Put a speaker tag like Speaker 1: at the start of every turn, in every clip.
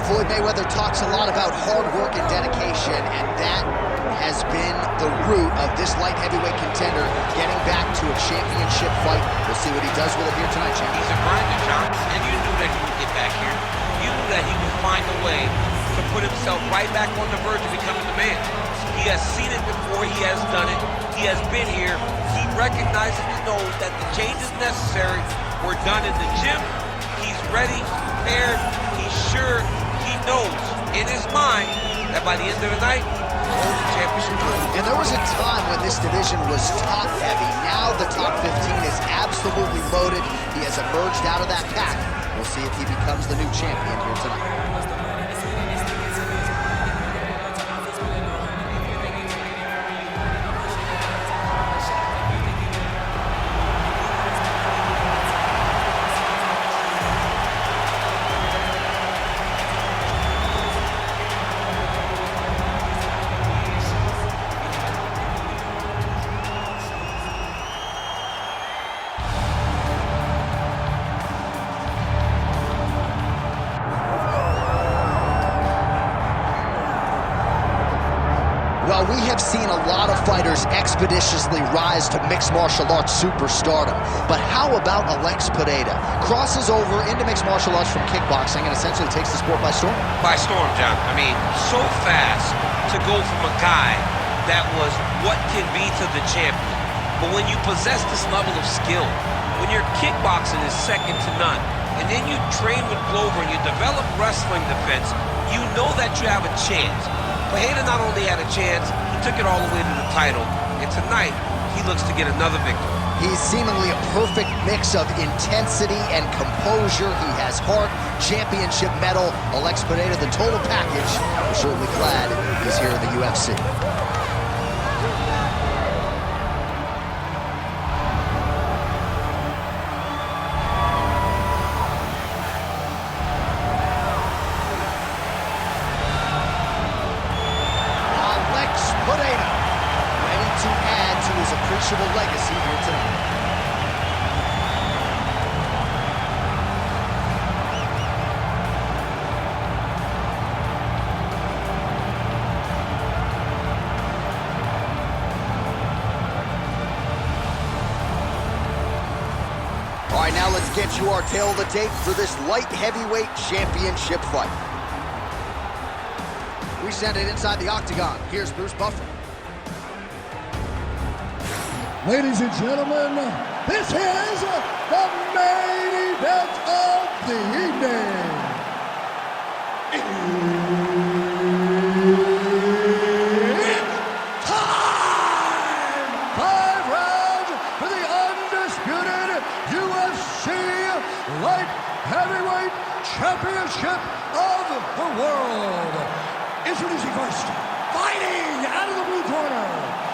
Speaker 1: Floyd Mayweather talks a lot about hard work and dedication, and that has been the root of this light heavyweight contender getting back to a championship fight. We'll see what he does with it here tonight, champ.
Speaker 2: He's a grinder, John, and you knew that he would get back here. You knew that he would find a way to put himself right back on the verge of becoming the man. He has seen it before, he has done it, he has been here. He recognizes and knows that the changes necessary were done in the gym. He's ready, prepared, he's sure, he knows in his mind that by the end of the night, he'll hold the championship.
Speaker 1: And there was a time when this division was top heavy. Now the top 15 is absolutely loaded. He has emerged out of that pack. We'll see if he becomes the new champion here tonight. Well, we have seen a lot of fighters expeditiously rise to mixed martial arts superstardom. But how about Alex Pereira? Crosses over into mixed martial arts from kickboxing and essentially takes the sport by storm.
Speaker 2: By storm, John. I mean, so fast to go from a guy that was what can be to the champion. But when you possess this level of skill, when your kickboxing is second to none, and then you train with Glover and you develop wrestling defense, you know that you have a chance. Pereira not only had a chance, he took it all the way to the title, and tonight, he looks to get another victory.
Speaker 1: He's seemingly a perfect mix of intensity and composure. He has heart, championship medal. Alex Pereira, the total package. We're certainly glad he's here in the UFC. Pereira, ready to add to his appreciable legacy here tonight. All right, now let's get you our tail of the tape for this light heavyweight championship fight. We send it inside the octagon. Here's Bruce Buffer.
Speaker 3: Ladies and gentlemen, this is the main event of the evening. It's time! 5 rounds for the undisputed UFC Light Heavyweight Championship of the world. Introducing first, fighting out of the blue corner,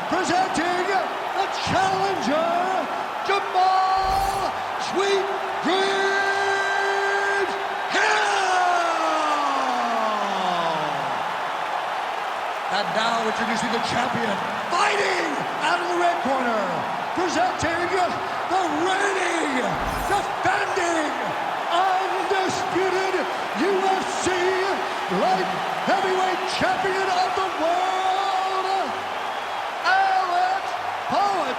Speaker 3: presenting the challenger, Jamahal Sweet Dreams Hill! And now introducing the champion, fighting out of the red corner, presenting the reigning, defending, undisputed UFC Light Heavyweight Champion of the world, Alex Pereira!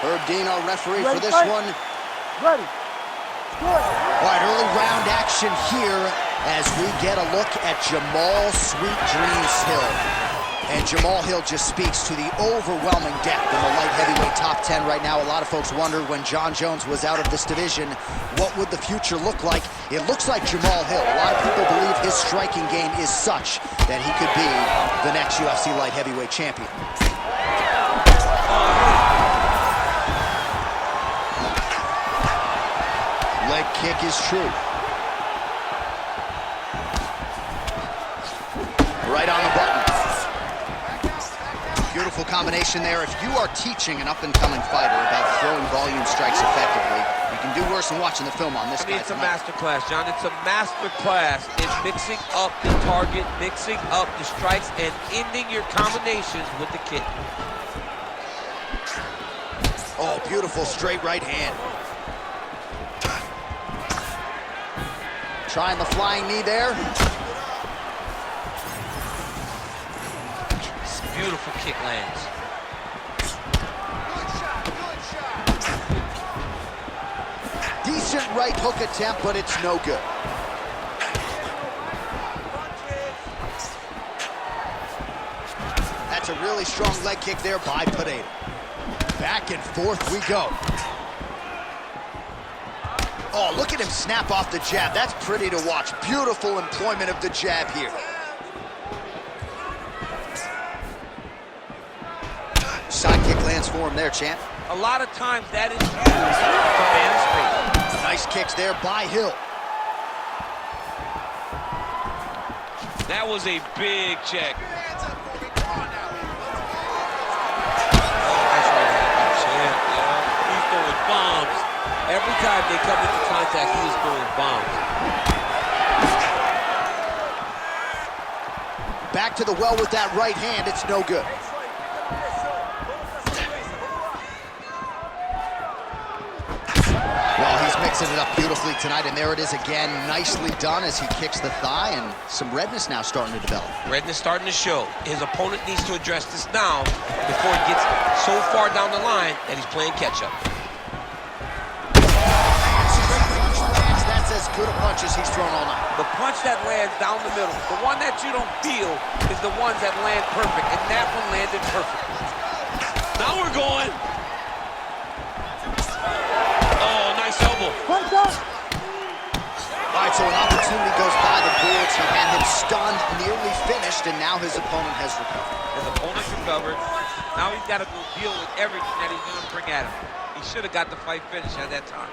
Speaker 1: Herb Dean, our referee
Speaker 4: Ready,
Speaker 1: for this
Speaker 4: fight.
Speaker 1: one.
Speaker 4: Ready. Good.
Speaker 1: All right, early round action here as we get a look at Jamahal Sweet Dreams Hill. And Jamahal Hill just speaks to the overwhelming depth in the light heavyweight top 10 right now. A lot of folks wondered when John Jones was out of this division, what would the future look like? It looks like Jamahal Hill. A lot of people believe his striking game is such that he could be the next UFC light heavyweight champion. Leg kick is true. Right on the button. Beautiful combination there. If you are teaching an up-and-coming fighter about throwing volume strikes effectively, you can do worse than watching the film on this guy.
Speaker 2: It's a master class, John. It's a master class in mixing up the target, mixing up the strikes, and ending your combinations with the kick.
Speaker 1: Oh, beautiful straight right hand. Trying the flying knee there.
Speaker 2: Beautiful kick lands.
Speaker 1: Decent right hook attempt, but it's no good. That's a really strong leg kick there by Pereira. Back and forth we go. Oh, look at him snap off the jab. That's pretty to watch. Beautiful employment of the jab here. Side kick lands for him there, champ.
Speaker 2: A lot of times that is used to manage space.
Speaker 1: Nice kicks there by Hill.
Speaker 2: That was a big check. He's throwing bombs. Every time they come into contact, he is throwing bombs.
Speaker 1: Back to the well with that right hand. It's no good. Well, he's mixing it up beautifully tonight, and there it is again. Nicely done as he kicks the thigh, and some redness now starting to develop.
Speaker 2: Redness starting to show. His opponent needs to address this now before he gets so far down the line that he's playing catch-up.
Speaker 1: That's as good a punch as he's thrown all night.
Speaker 2: The punch that lands down the middle, the one that you don't feel, is the ones that land perfect, and that one landed perfect. Now we're going. Oh, nice elbow.
Speaker 1: All right, so an opportunity goes by the boards. He had him stunned, nearly finished, and now his opponent has recovered.
Speaker 2: His opponent recovered. Now he's got to go deal with everything that he's going to bring at him. He should have got the fight finished at that time.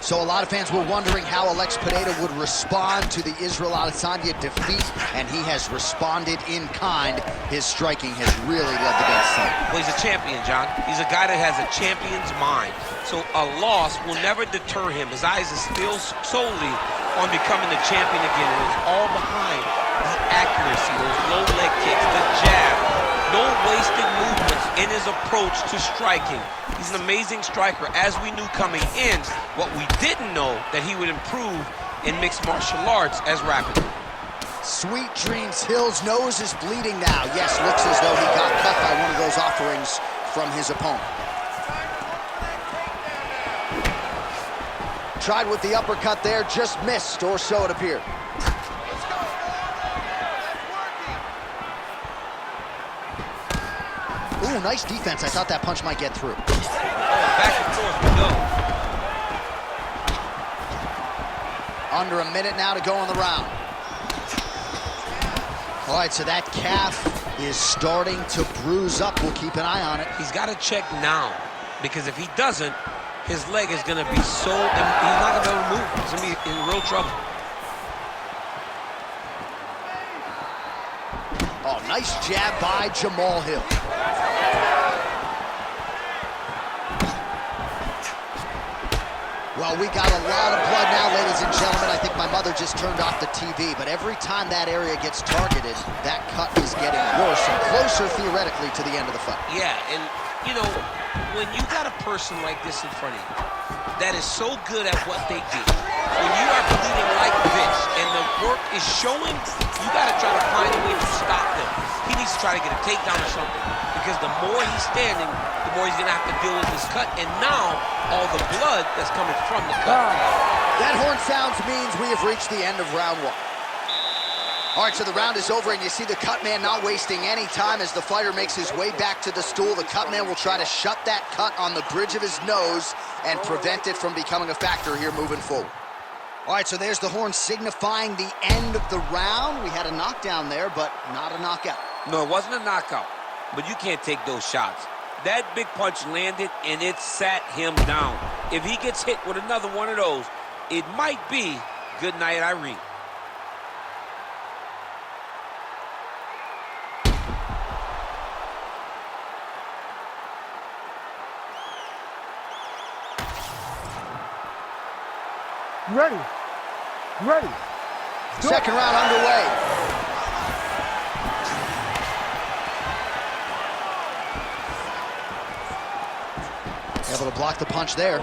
Speaker 1: So a lot of fans were wondering how Alex Pereira would respond to the Israel Adesanya defeat, and he has responded in kind. His striking has really led the best team.
Speaker 2: Well, he's a champion, John. He's a guy that has a champion's mind. So a loss will never deter him. His eyes are still solely on becoming the champion again. And it's all behind the accuracy, those low leg kicks, the jab. No wasted movements in his approach to striking. He's an amazing striker, as we knew coming in. What we didn't know, that he would improve in mixed martial arts as rapidly.
Speaker 1: Sweet dreams. Hill's nose is bleeding now. Yes, looks as though he got cut by one of those offerings from his opponent. Tried with the uppercut there, just missed, or so it appeared. Ooh, nice defense. I thought that punch might get through.
Speaker 2: Back and forth we go.
Speaker 1: Under a minute now to go in the round. All right, so that calf is starting to bruise up. We'll keep an eye on it.
Speaker 2: He's got to check now, because if he doesn't, his leg is going to be so, he's not going to be able to move. He's going to be in real trouble.
Speaker 1: Oh, nice jab by Jamahal Hill. Well, we got a lot of blood now, ladies and gentlemen. I think my mother just turned off the TV, but every time that area gets targeted, that cut is getting worse and closer, theoretically, to the end of the fight.
Speaker 2: Yeah, and, you know, when you got a person like this in front of you that is so good at what they do, when you are bleeding like this and the work is showing, you got to try to find a way to stop them. He needs to try to get a takedown or something, because the more he's standing, the more he's going to have to deal with this cut, and now all the blood that's coming from the cut.
Speaker 1: That horn sounds means we have reached the end of round one. All right, so the round is over, and you see the cut man not wasting any time as the fighter makes his way back to the stool. The cut man will try to shut that cut on the bridge of his nose and prevent it from becoming a factor here moving forward. All right, so there's the horn signifying the end of the round. We had a knockdown there, but not a knockout.
Speaker 2: No, it wasn't a knockout, but you can't take those shots. That big punch landed, and it sat him down. If he gets hit with another one of those, it might be good night, Irene.
Speaker 4: Ready. Ready.
Speaker 1: Second round underway. Able to block the punch there.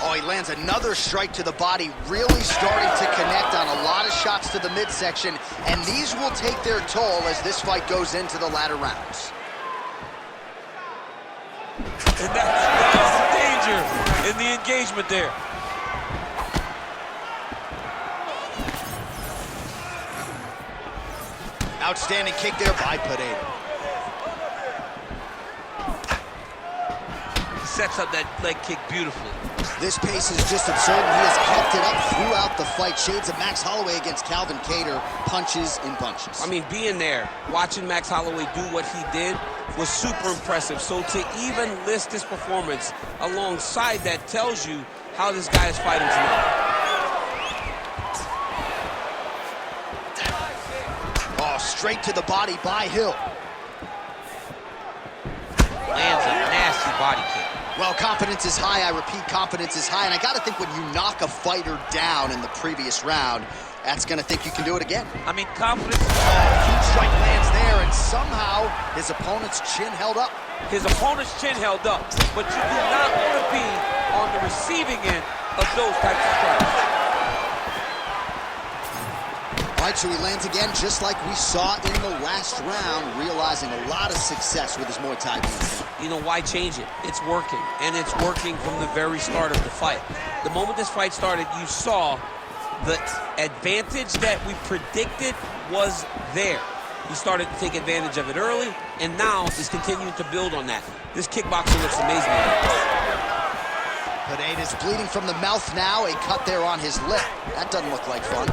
Speaker 1: Oh, he lands another strike to the body, really starting to connect on a lot of shots to the midsection, and these will take their toll as this fight goes into the latter rounds.
Speaker 2: And that's the danger in the engagement there.
Speaker 1: Outstanding kick there by Pereira.
Speaker 2: Sets up that leg kick beautifully.
Speaker 1: This pace is just absurd, and he has kept it up throughout the fight. Shades of Max Holloway against Calvin Kattar, punches in bunches.
Speaker 2: I mean, being there, watching Max Holloway do what he did was super impressive. So to even list this performance alongside that tells you how this guy is fighting tonight.
Speaker 1: Oh, straight to the body by Hill.
Speaker 2: Lands a nasty body kick.
Speaker 1: Well, confidence is high. I repeat, confidence is high. And I got to think when you knock a fighter down in the previous round, that's going to think you can do it again.
Speaker 2: I mean, confidence.
Speaker 1: Huge strike lands there, and somehow his opponent's chin held up.
Speaker 2: His opponent's chin held up, but you do not want to be on the receiving end of those types of strikes.
Speaker 1: All right, so he lands again, just like we saw in the last round, realizing a lot of success with his Muay Thai movement.
Speaker 2: You know, why change it? It's working, and it's working from the very start of the fight. The moment this fight started, you saw the advantage that we predicted was there. He started to take advantage of it early, and now is continuing to build on that. This kickboxing looks amazing.
Speaker 1: Pereira's bleeding from the mouth now, a cut there on his lip. That doesn't look like fun.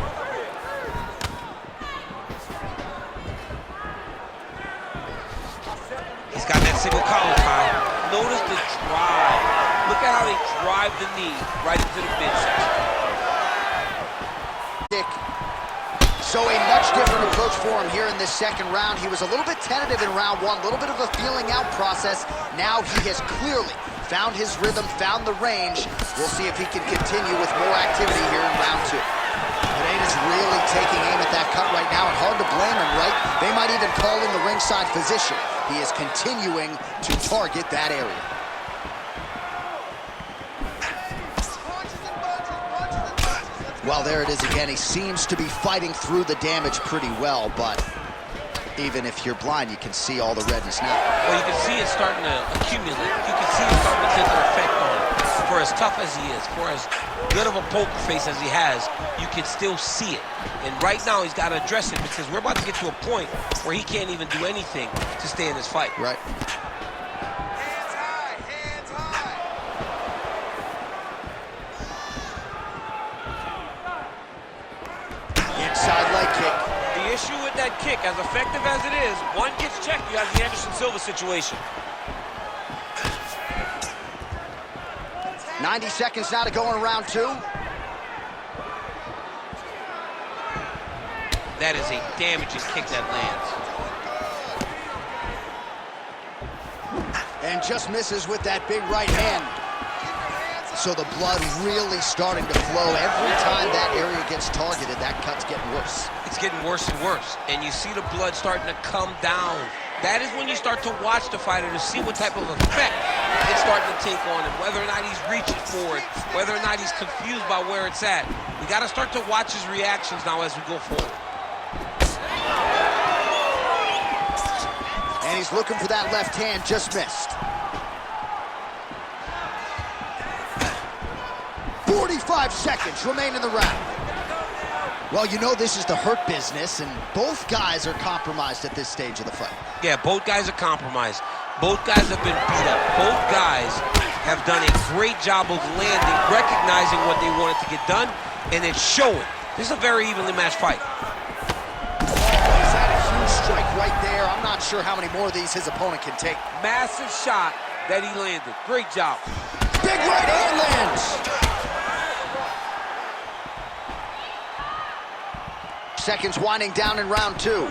Speaker 2: He's got that single collar tie. Notice the drive. Look at how they drive the knee right into the midsection.
Speaker 1: So a much different approach for him here in this second round. He was a little bit tentative in round one, a little bit of a feeling out process. Now he has clearly found his rhythm, found the range. We'll see if he can continue with more activity here in round two. Pereira's really taking aim at that cut right now, and hard to blame him, right? They might even call in the ringside physician. He is continuing to target that area. Well, there it is again. He seems to be fighting through the damage pretty well, but even if you're blind, you can see all the redness now.
Speaker 2: Well, you can see it starting to accumulate. You can see it starting to take an effect on him. For as tough as he is, for as good of a poker face as he has, you can still see it. And right now, he's got to address it because we're about to get to a point where he can't even do anything to stay in this fight.
Speaker 1: Right.
Speaker 5: Hands high, hands high.
Speaker 1: Inside leg kick.
Speaker 2: The issue with that kick, as effective as it is, one gets checked, you have the Anderson Silva situation.
Speaker 1: 90 seconds now to go in round two.
Speaker 2: That is a damaging kick that lands.
Speaker 1: And just misses with that big right hand. So the blood really starting to flow. Every time that area gets targeted, that cut's getting worse.
Speaker 2: It's getting worse and worse. And you see the blood starting to come down. That is when you start to watch the fighter to see what type of effect it's starting to take on him, whether or not he's reaching for it, whether or not he's confused by where it's at. We got to start to watch his reactions now as we go forward.
Speaker 1: And he's looking for that left hand, just missed. 45 seconds remain in the round. Well, you know this is the hurt business, and both guys are compromised at this stage of the fight.
Speaker 2: Yeah, both guys are compromised. Both guys have been beat up. Both guys have done a great job of landing, recognizing what they wanted to get done, and it's showing. This is a very evenly matched fight.
Speaker 1: He's had a huge strike right there. I'm not sure how many more of these his opponent can take.
Speaker 2: Massive shot that he landed. Great job.
Speaker 1: Big right hand lands. Seconds winding down in round two.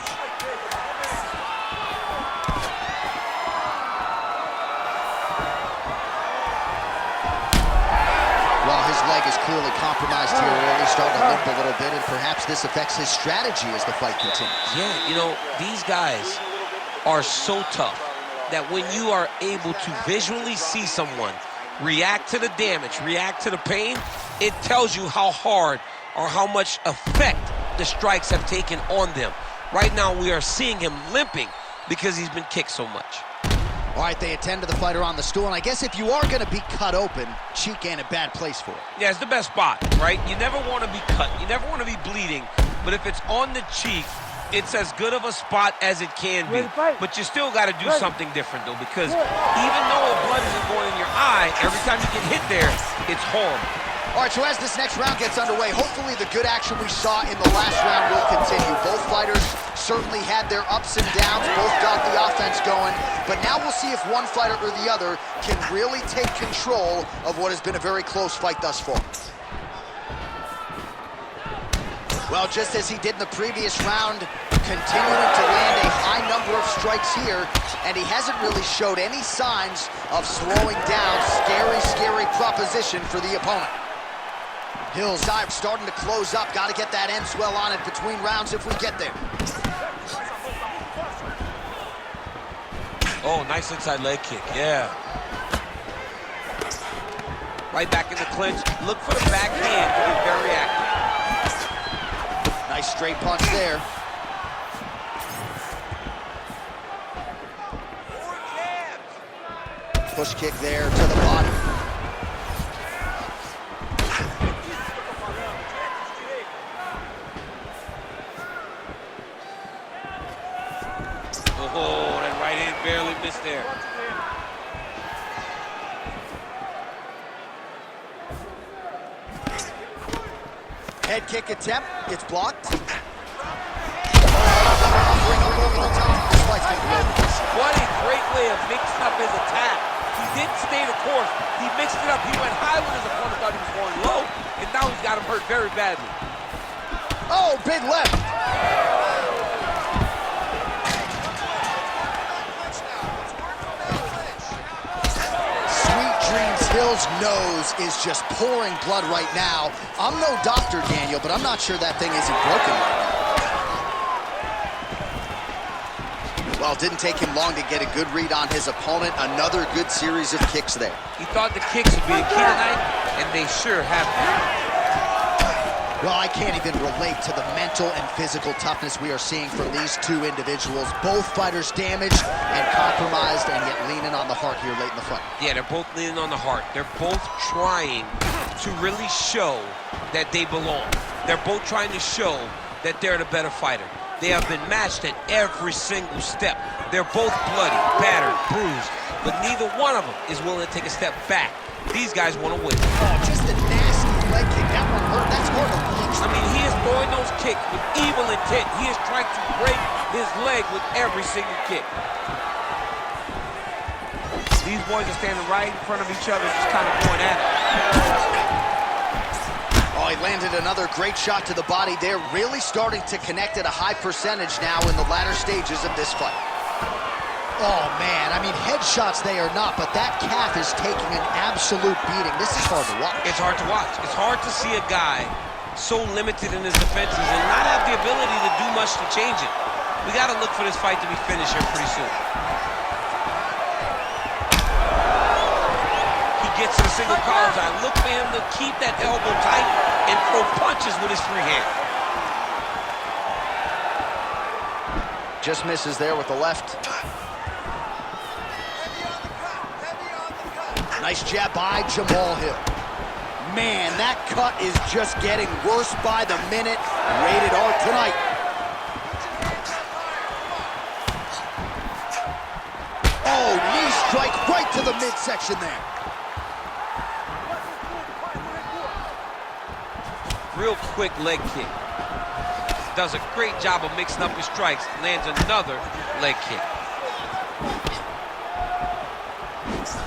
Speaker 1: Well, his leg is clearly compromised here, really starting to limp a little bit, and perhaps this affects his strategy as the fight continues.
Speaker 2: Yeah, you know, these guys are so tough. that when you are able to visually see someone react to the damage, react to the pain, it tells you how hard or how much effect the strikes have taken on them. Right now, we are seeing him limping because he's been kicked so much.
Speaker 1: All right, they attend to the fighter on the stool, and I guess if you are going to be cut open, cheek ain't a bad place for it.
Speaker 2: Yeah, it's the best spot, right? You never want to be cut. You never want to be bleeding. But if it's on the cheek, it's as good of a spot as it can be. But you still got to do something different, though, because even though the blood isn't going in your eye, every time you get hit there, it's horrible.
Speaker 1: All right, so as this next round gets underway, hopefully the good action we saw in the last round will continue. Both fighters certainly had their ups and downs, both got the offense going, but now we'll see if one fighter or the other can really take control of what has been a very close fight thus far. Well, just as he did in the previous round, continuing to land a high number of strikes here, and he hasn't really showed any signs of slowing down. Scary, scary proposition for the opponent. Hill's dive starting to close up. Got to get that end swell on it between rounds if we get there.
Speaker 2: Oh, nice inside leg kick, yeah. Right back in the clinch. Look for the backhand to be very active.
Speaker 1: Nice straight punch there. Push kick there to the body.
Speaker 2: Oh, that right hand barely missed there.
Speaker 1: Head kick attempt, gets blocked.
Speaker 2: What a great way of mixing up his attack. He didn't stay the course. He mixed it up. He went high when his opponent thought he was going low, and now he's got him hurt very badly.
Speaker 1: Oh, big left. Sweet Dreams Hill's nose is just pouring blood right now. I'm no doctor, Daniel, but I'm not sure that thing isn't broken right now. Well, it didn't take him long to get a good read on his opponent. Another good series of kicks there.
Speaker 2: He thought the kicks would be a key tonight, and they sure have been.
Speaker 1: Well, I can't even relate to the mental and physical toughness we are seeing from these two individuals. Both fighters damaged and compromised, and yet leaning on the heart here late in the fight.
Speaker 2: Yeah, they're both leaning on the heart. They're both trying to really show that they belong. They're both trying to show that they're the better fighter. They have been matched at every single step. They're both bloody, battered, bruised, but neither one of them is willing to take a step back. These guys want to win.
Speaker 1: Oh, just a nasty leg kick. That one hurt. That's horrible.
Speaker 2: I mean, he is throwing those kicks with evil intent. He is trying to break his leg with every single kick. These boys are standing right in front of each other, just kind of going at it.
Speaker 1: Oh, he landed another great shot to the body there. Really starting to connect at a high percentage now in the latter stages of this fight. Oh, man, I mean, headshots they are not, but that calf is taking an absolute beating. This is hard to watch.
Speaker 2: It's hard to watch. It's hard to see a guy so limited in his defenses and not have the ability to do much to change it. We got to look for this fight to be finished here pretty soon. He gets to the single collar side. Look for him to keep that elbow tight and throw punches with his free hand.
Speaker 1: Just misses there with the left. Nice jab by Jamahal Hill. Man, that cut is just getting worse by the minute. Rated R tonight. Oh, knee strike right to the midsection there.
Speaker 2: Real quick leg kick. Does a great job of mixing up his strikes. Lands another leg kick.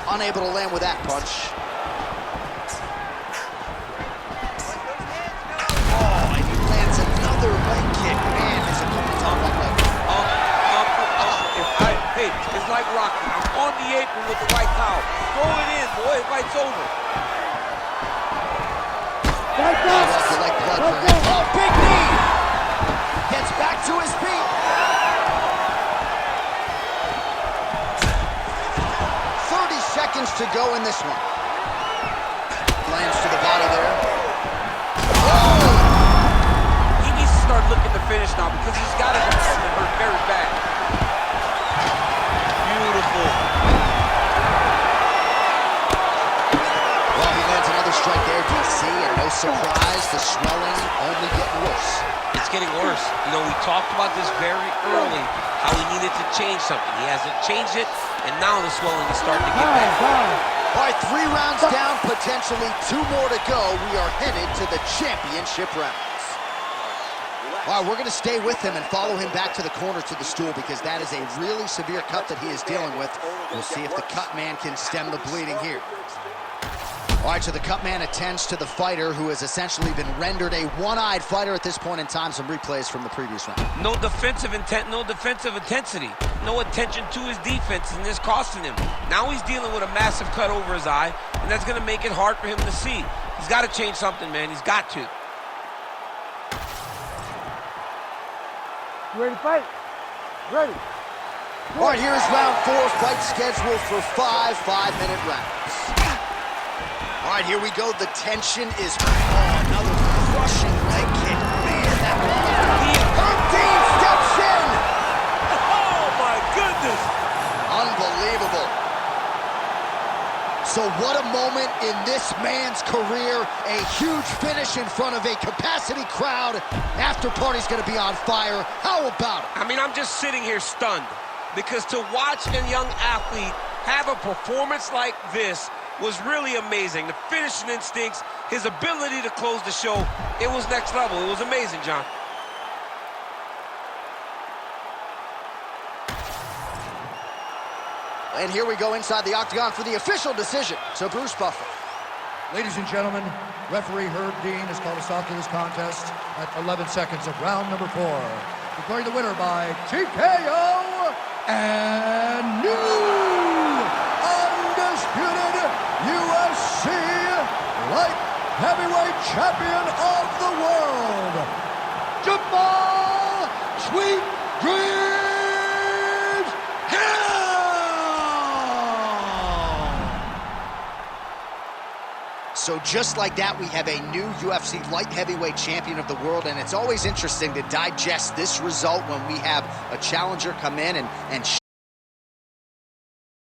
Speaker 1: Unable to land with that punch. Oh, and he lands another leg kick. Man, his opponent's on one leg.
Speaker 2: Hey, it's like Rocky. I'm on the apron with the white towel. Throw it in, boy. The fight's over.
Speaker 1: Lost the leg blood for him. Oh, big knee! Gets back to his feet. seconds to go in this one. Lands to the body there.
Speaker 2: He needs to start looking to finish now because he's got his opponent hurt very bad. Beautiful.
Speaker 1: Well, he lands another strike there, DC, and no surprise, the swelling only getting worse.
Speaker 2: It's getting worse. You know, we talked about this very early, how he needed to change something. He hasn't changed it, and now the swelling is starting to get bad.
Speaker 1: All right, 3 rounds down, potentially 2 more to go. We are headed to the championship rounds. All right, we're going to stay with him and follow him back to the corner to the stool because that is a really severe cut that he is dealing with. We'll see if the cut man can stem the bleeding here. All right, so the cut man attends to the fighter who has essentially been rendered a one-eyed fighter at this point in time. Some replays from the previous round.
Speaker 2: No defensive intent, no defensive intensity. No attention to his defense, and this costing him. Now he's dealing with a massive cut over his eye, and that's going to make it hard for him to see. He's got to change something, man. He's got to.
Speaker 4: You ready to fight? Ready.
Speaker 1: All right, here's round 4, fight scheduled for 5 5-minute rounds. All right, here we go. The tension is another crushing leg kick. Man, that Herb Dean steps in.
Speaker 2: Oh, my goodness.
Speaker 1: Unbelievable. So what a moment in this man's career. A huge finish in front of a capacity crowd. After party's going to be on fire. How about it?
Speaker 2: I mean, I'm just sitting here stunned because to watch a young athlete have a performance like this was really amazing. The finishing instincts, his ability to close the show, it was next level. It was amazing, John.
Speaker 1: And here we go inside the octagon for the official decision. So Bruce Buffer.
Speaker 3: Ladies and gentlemen, referee Herb Dean has called a stop to this contest at 11 seconds of round number 4. Declaring the winner by TKO and new undisputed UFC light heavyweight champion of the world, Jamahal Sweet Dreams Hill!
Speaker 1: So just like that, we have a new UFC light heavyweight champion of the world, and it's always interesting to digest this result when we have a challenger come in and